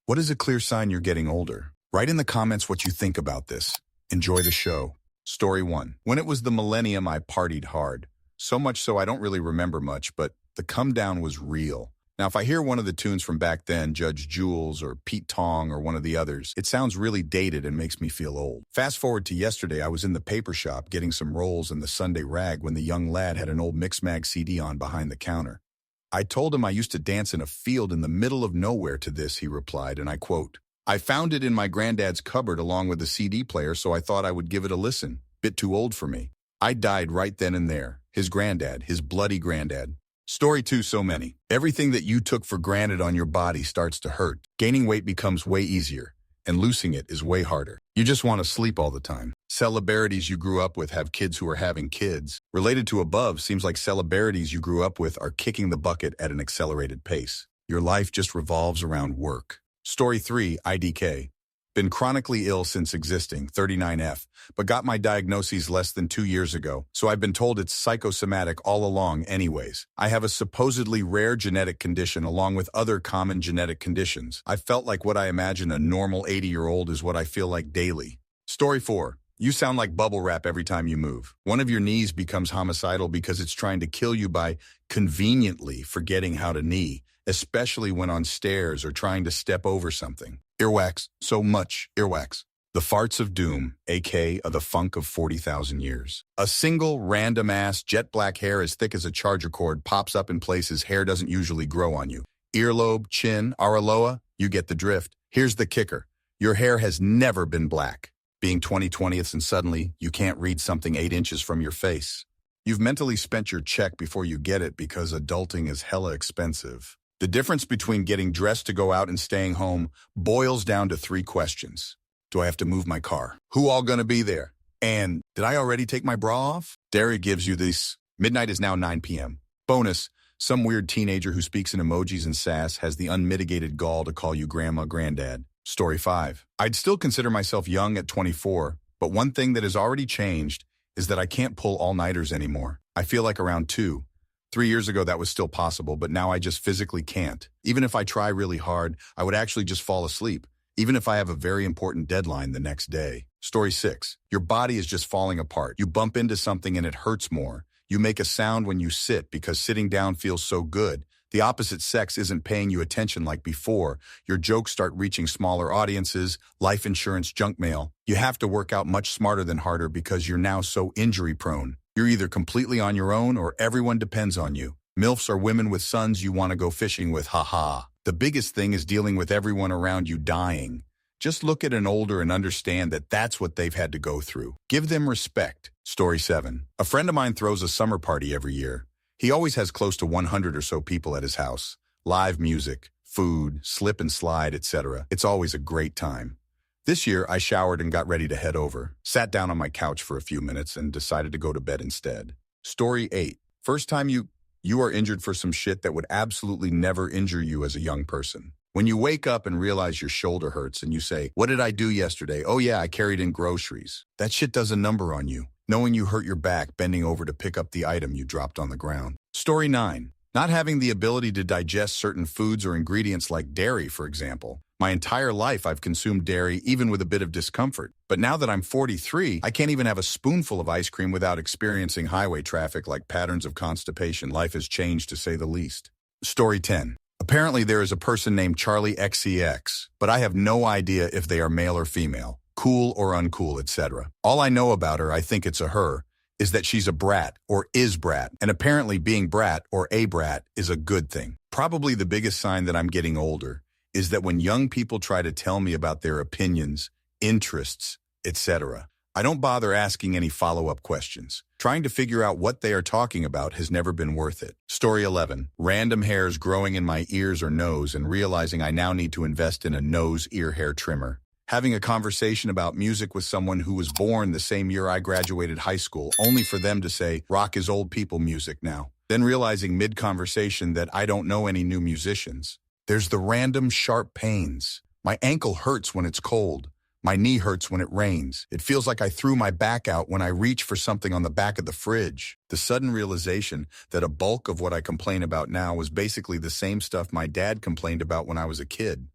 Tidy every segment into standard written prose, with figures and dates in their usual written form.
What is a clear sign you're getting older? Write in the comments what you think about this. Enjoy the show. Story 1. When it was the millennium, I partied hard. So much so I don't really remember much, but the come down was real. Now, if I hear one of the tunes from back then, Judge Jules or Pete Tong or one of the others, it sounds really dated and makes me feel old. Fast forward to yesterday, I was in the paper shop getting some rolls and the Sunday Rag when the young lad had an old Mixmag CD on behind the counter. I told him I used to dance in a field in the middle of nowhere to this, he replied, and I quote, "I found it in my granddad's cupboard along with the CD player, so I thought I would give it a listen. Bit too old for me." I died right then and there. His granddad, his bloody granddad. Story 2, so many. Everything that you took for granted on your body starts to hurt. Gaining weight becomes way easier, and losing it is way harder. You just want to sleep all the time. Celebrities you grew up with have kids who are having kids. Related to above, seems like celebrities you grew up with are kicking the bucket at an accelerated pace. Your life just revolves around work. Story 3, IDK. Been chronically ill since existing, 39F, but got my diagnoses less than 2 years ago, so I've been told it's psychosomatic all along anyways. I have a supposedly rare genetic condition along with other common genetic conditions. I felt like what I imagine a normal 80-year-old is what I feel like daily. Story 4. You sound like bubble wrap every time you move. One of your knees becomes homicidal because it's trying to kill you by conveniently forgetting how to knee, especially when on stairs or trying to step over something. Earwax, so much earwax. The farts of doom, aka the funk of 40,000 years. A single random-ass jet black hair as thick as a charger cord pops up in places hair doesn't usually grow on you. Earlobe, chin, araloa, you get the drift. Here's the kicker. Your hair has never been black. Being 20/20ths and suddenly you can't read something 8 inches from your face. You've mentally spent your check before you get it because adulting is hella expensive. The difference between getting dressed to go out and staying home boils down to 3 questions. Do I have to move my car? Who all gonna be there? And did I already take my bra off? Derry gives you this. Midnight is now 9 p.m. Bonus, some weird teenager who speaks in emojis and sass has the unmitigated gall to call you grandma, granddad. Story 5. I'd still consider myself young at 24, but one thing that has already changed is that I can't pull all-nighters anymore. I feel like around 2. 3 years ago, that was still possible, but now I just physically can't. Even if I try really hard, I would actually just fall asleep, even if I have a very important deadline the next day. Story 6. Your body is just falling apart. You bump into something and it hurts more. You make a sound when you sit because sitting down feels so good. The opposite sex isn't paying you attention like before. Your jokes start reaching smaller audiences, life insurance junk mail. You have to work out much smarter than harder because you're now so injury prone. You're either completely on your own or everyone depends on you. MILFs are women with sons you want to go fishing with, haha. The biggest thing is dealing with everyone around you dying. Just look at an older and understand that that's what they've had to go through. Give them respect. Story 7. A friend of mine throws a summer party every year. He always has close to 100 or so people at his house. Live music, food, slip and slide, etc. It's always a great time. This year, I showered and got ready to head over, sat down on my couch for a few minutes, and decided to go to bed instead. Story 8. First time you are injured for some shit that would absolutely never injure you as a young person. When you wake up and realize your shoulder hurts and you say, "What did I do yesterday? Oh yeah, I carried in groceries." That shit does a number on you, knowing you hurt your back bending over to pick up the item you dropped on the ground. Story 9. Not having the ability to digest certain foods or ingredients like dairy, for example. My entire life I've consumed dairy even with a bit of discomfort. But now that I'm 43, I can't even have a spoonful of ice cream without experiencing highway traffic like patterns of constipation. Life has changed to say the least. Story 10. Apparently there is a person named Charlie XCX, but I have no idea if they are male or female, cool or uncool, etc. All I know about her, I think it's a her, is that she's a brat or is brat, and apparently being brat or a brat is a good thing. Probably the biggest sign that I'm getting older is that when young people try to tell me about their opinions, interests, etc., I don't bother asking any follow-up questions. Trying to figure out what they are talking about has never been worth it. Story 11. Random hairs growing in my ears or nose and realizing I now need to invest in a nose-ear hair trimmer. Having a conversation about music with someone who was born the same year I graduated high school, only for them to say, "Rock is old people music now." Then realizing mid-conversation that I don't know any new musicians. There's the random sharp pains. My ankle hurts when it's cold. My knee hurts when it rains. It feels like I threw my back out when I reach for something on the back of the fridge. The sudden realization that a bulk of what I complain about now was basically the same stuff my dad complained about when I was a kid.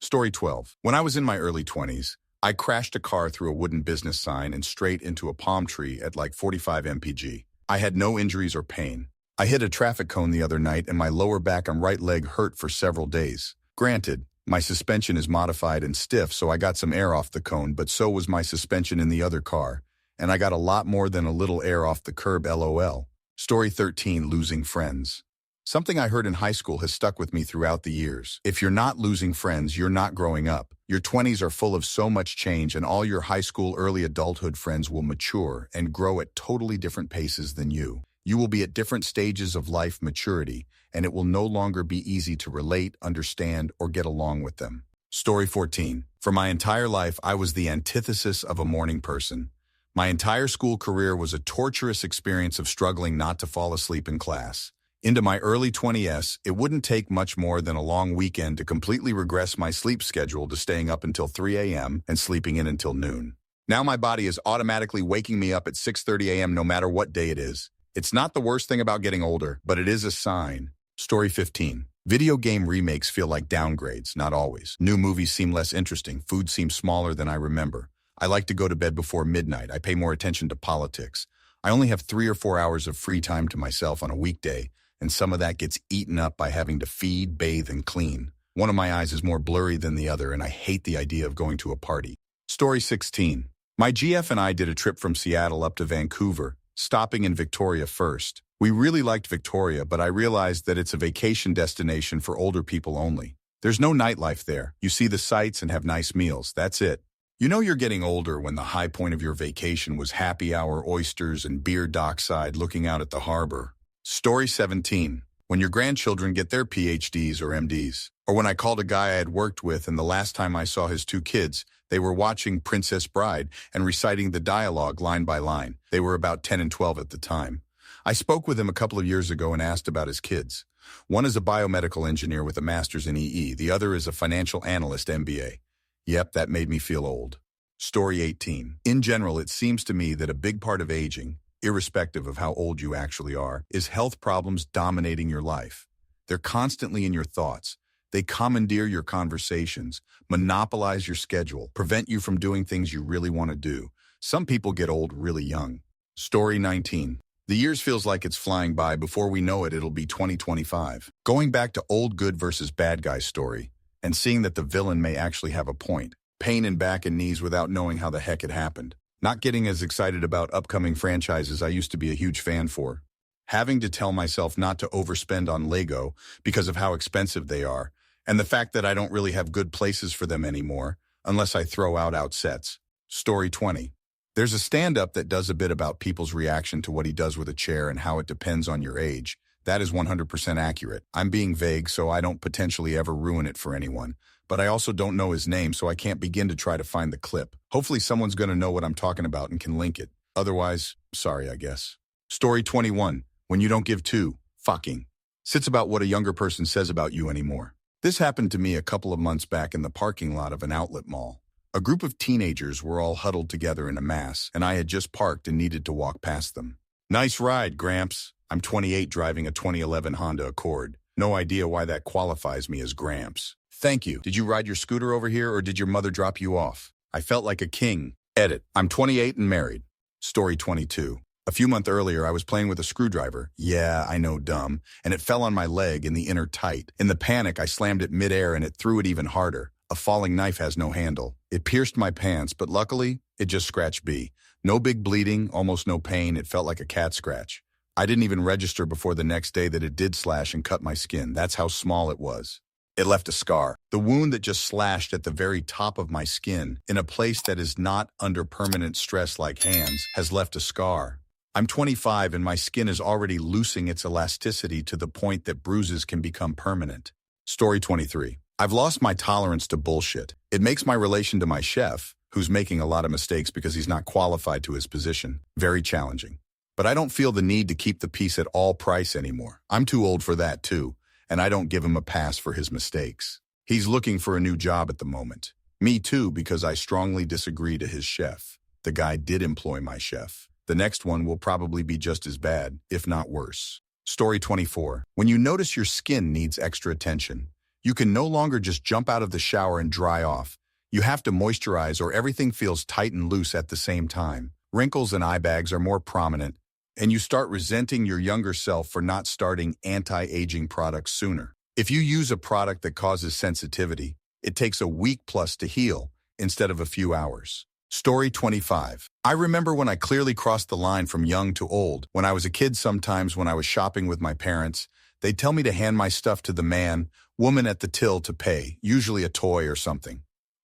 Story 12. When I was in my early 20s, I crashed a car through a wooden business sign and straight into a palm tree at like 45 mpg. I had no injuries or pain. I hit a traffic cone the other night and my lower back and right leg hurt for several days. Granted, my suspension is modified and stiff, so I got some air off the cone, but so was my suspension in the other car, and I got a lot more than a little air off the curb, lol. Story 13. Losing friends. Something I heard in high school has stuck with me throughout the years. If you're not losing friends, you're not growing up. Your 20s are full of so much change, and all your high school, early adulthood friends will mature and grow at totally different paces than you. You will be at different stages of life maturity, and it will no longer be easy to relate, understand, or get along with them. Story 14. For my entire life, I was the antithesis of a morning person. My entire school career was a torturous experience of struggling not to fall asleep in class. Into my early 20s, it wouldn't take much more than a long weekend to completely regress my sleep schedule to staying up until 3 a.m. and sleeping in until noon. Now my body is automatically waking me up at 6:30 a.m. no matter what day it is. It's not the worst thing about getting older, but it is a sign. Story 15. Video game remakes feel like downgrades, not always. New movies seem less interesting. Food seems smaller than I remember. I like to go to bed before midnight. I pay more attention to politics. I only have 3 or 4 hours of free time to myself on a weekday, and some of that gets eaten up by having to feed, bathe, and clean. One of my eyes is more blurry than the other, and I hate the idea of going to a party. Story 16. My GF and I did a trip from Seattle up to Vancouver, stopping in Victoria first. We really liked Victoria, but I realized that it's a vacation destination for older people only. There's no nightlife there. You see the sights and have nice meals. That's it. You know you're getting older when the high point of your vacation was happy hour oysters and beer dockside looking out at the harbor. Story 17. When your grandchildren get their PhDs or MDs. Or when I called a guy I had worked with and the last time I saw his 2 kids, they were watching Princess Bride and reciting the dialogue line by line. They were about 10 and 12 at the time. I spoke with him a couple of years ago and asked about his kids. One is a biomedical engineer with a master's in EE. The other is a financial analyst MBA. Yep, that made me feel old. Story 18. In general, it seems to me that a big part of aging, irrespective of how old you actually are, is health problems dominating your life. They're constantly in your thoughts. They commandeer your conversations, monopolize your schedule, prevent you from doing things you really want to do. Some people get old really young. Story 19. The years feels like it's flying by. Before we know it, it'll be 2025. Going back to old good versus bad guy story, and seeing that the villain may actually have a point. Pain in back and knees without knowing how the heck it happened. Not getting as excited about upcoming franchises I used to be a huge fan for. Having to tell myself not to overspend on Lego because of how expensive they are, and the fact that I don't really have good places for them anymore, unless I throw out outsets. Story 20. There's a stand-up that does a bit about people's reaction to what he does with a chair and how it depends on your age. That is 100% accurate. I'm being vague so I don't potentially ever ruin it for anyone, but I also don't know his name so I can't begin to try to find the clip. Hopefully someone's going to know what I'm talking about and can link it. Otherwise, sorry, I guess. Story 21. When you don't give two fucking sits about what a younger person says about you anymore. This happened to me a couple of months back in the parking lot of an outlet mall. A group of teenagers were all huddled together in a mass, and I had just parked and needed to walk past them. Nice ride, Gramps. I'm 28 driving a 2011 Honda Accord. No idea why that qualifies me as Gramps. Thank you. Did you ride your scooter over here or did your mother drop you off? I felt like a king. Edit. I'm 28 and married. Story 22. A few months earlier, I was playing with a screwdriver. Yeah, I know, dumb. And it fell on my leg in the inner tight. In the panic, I slammed it midair and it threw it even harder. A falling knife has no handle. It pierced my pants, but luckily, it just scratched B. No big bleeding, almost no pain. It felt like a cat scratch. I didn't even register before the next day that it did slash and cut my skin. That's how small it was. It left a scar. The wound that just slashed at the very top of my skin, in a place that is not under permanent stress like hands, has left a scar. I'm 25 and my skin is already losing its elasticity to the point that bruises can become permanent. Story 23. I've lost my tolerance to bullshit. It makes my relation to my chef, who's making a lot of mistakes because he's not qualified to his position, very challenging. But I don't feel the need to keep the peace at all price anymore. I'm too old for that too, and I don't give him a pass for his mistakes. He's looking for a new job at the moment. Me too, because I strongly disagree to his chef. The guy did employ my chef. The next one will probably be just as bad, if not worse. Story 24. When you notice your skin needs extra attention, You can no longer just jump out of the shower and dry off. You have to moisturize or everything feels tight and loose at the same time. Wrinkles and eye bags are more prominent, and you start resenting your younger self for not starting anti-aging products sooner. If you use a product that causes sensitivity, it takes a week plus to heal instead of a few hours. Story 25. I remember when I clearly crossed the line from young to old. When I was a kid, sometimes when I was shopping with my parents, they'd tell me to hand my stuff to the woman at the till to pay, usually a toy or something.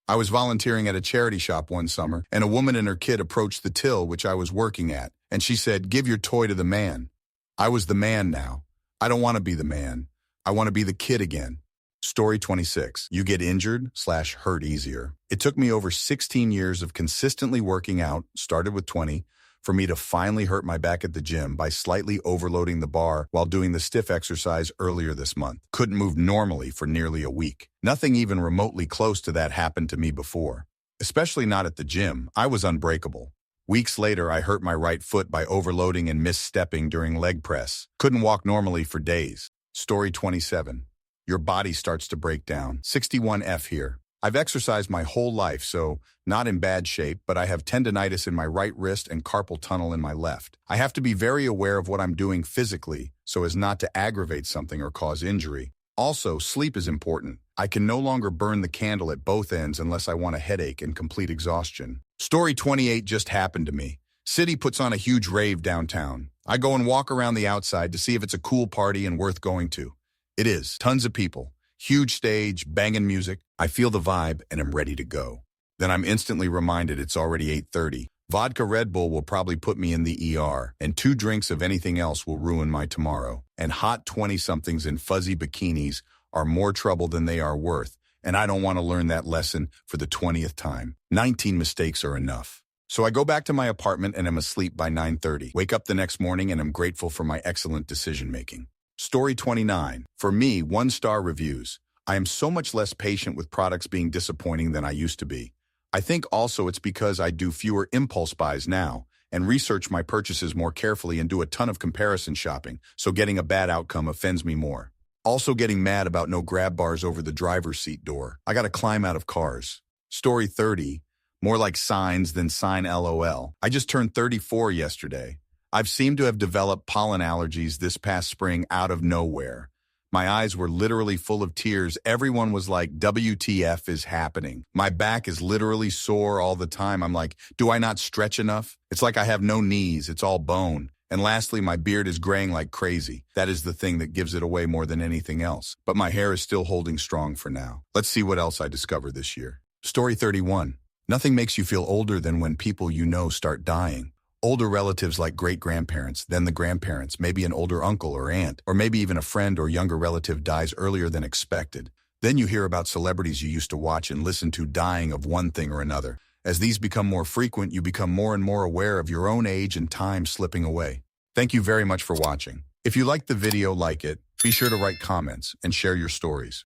I was volunteering at a charity shop one summer, and a woman and her kid approached the till which I was working at, and she said, "Give your toy to the man." I was the man now. I don't want to be the man. I want to be the kid again. Story 26. You get injured/hurt easier. It took me over 16 years of consistently working out, started with 20, for me to finally hurt my back at the gym by slightly overloading the bar while doing the stiff exercise earlier this month. Couldn't move normally for nearly a week. Nothing even remotely close to that happened to me before. Especially not at the gym. I was unbreakable. Weeks later, I hurt my right foot by overloading and misstepping during leg press. Couldn't walk normally for days. Story 27. Your body starts to break down. 61F here. I've exercised my whole life, so not in bad shape, but I have tendinitis in my right wrist and carpal tunnel in my left. I have to be very aware of what I'm doing physically so as not to aggravate something or cause injury. Also, sleep is important. I can no longer burn the candle at both ends unless I want a headache and complete exhaustion. Story 28 just happened to me. City puts on a huge rave downtown. I go and walk around the outside to see if it's a cool party and worth going to. It is. Tons of people. Huge stage, banging music. I feel the vibe and am ready to go. Then I'm instantly reminded it's already 8:30. Vodka Red Bull will probably put me in the ER, and 2 drinks of anything else will ruin my tomorrow. And hot 20-somethings in fuzzy bikinis are more trouble than they are worth, and I don't want to learn that lesson for the 20th time. 19 mistakes are enough. So I go back to my apartment and am asleep by 9:30. Wake up the next morning and am grateful for my excellent decision-making. Story 29. For me, 1-star reviews. I am so much less patient with products being disappointing than I used to be. I think also it's because I do fewer impulse buys now and research my purchases more carefully and do a ton of comparison shopping, so getting a bad outcome offends me more. Also getting mad about no grab bars over the driver's seat door. I gotta climb out of cars. Story 30. More like signs than sign LOL. I just turned 34 yesterday. I've seemed to have developed pollen allergies this past spring out of nowhere. My eyes were literally full of tears. Everyone was like, WTF is happening? My back is literally sore all the time. I'm like, do I not stretch enough? It's like I have no knees. It's all bone. And lastly, my beard is graying like crazy. That is the thing that gives it away more than anything else. But my hair is still holding strong for now. Let's see what else I discover this year. Story 31. Nothing makes you feel older than when people you know start dying. Older relatives like great-grandparents, then the grandparents, maybe an older uncle or aunt, or maybe even a friend or younger relative dies earlier than expected. Then you hear about celebrities you used to watch and listen to dying of one thing or another. As these become more frequent, you become more and more aware of your own age and time slipping away. Thank you very much for watching. If you liked the video, like it, be sure to write comments and share your stories.